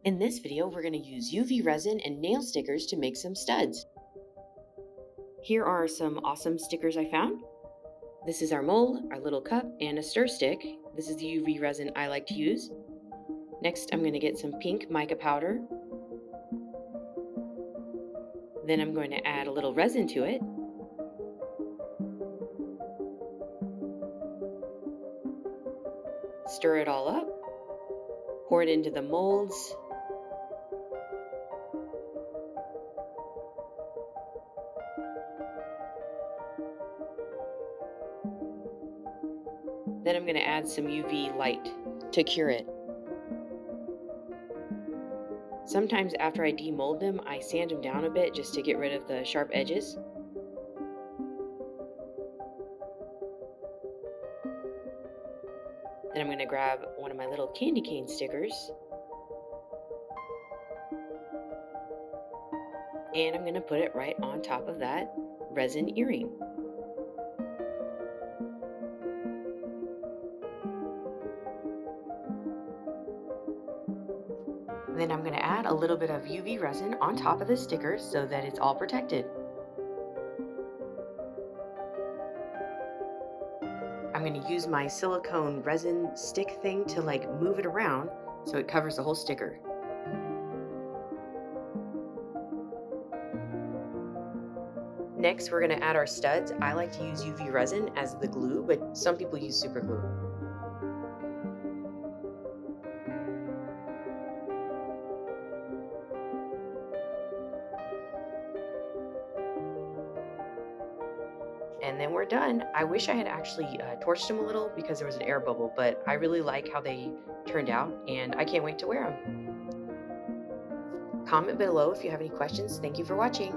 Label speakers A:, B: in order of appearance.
A: In this video, we're going to use UV resin and nail stickers to make some studs. Here are some awesome stickers I found. This is our mold, our little cup, and a stir stick. This is the UV resin I like to use. Next, I'm going to get some pink mica powder. Then I'm going to add a little resin to it. Stir it all up. Pour it into the molds. Then I'm going to add some UV light to cure it. Sometimes after I demold them, I sand them down a bit just to get rid of the sharp edges. Then I'm going to grab one of my little candy cane stickers. And I'm going to put it right on top of that resin earring. Then I'm going to add a little bit of UV resin on top of the stickers so that it's all protected. I'm going to use my silicone resin stick thing to move it around so it covers the whole sticker. Next, we're going to add our studs. I like to use UV resin as the glue, but some people use super glue. And then we're done. I wish I had actually torched them a little because there was an air bubble, but I really like how they turned out and I can't wait to wear them. Comment below if you have any questions. Thank you for watching.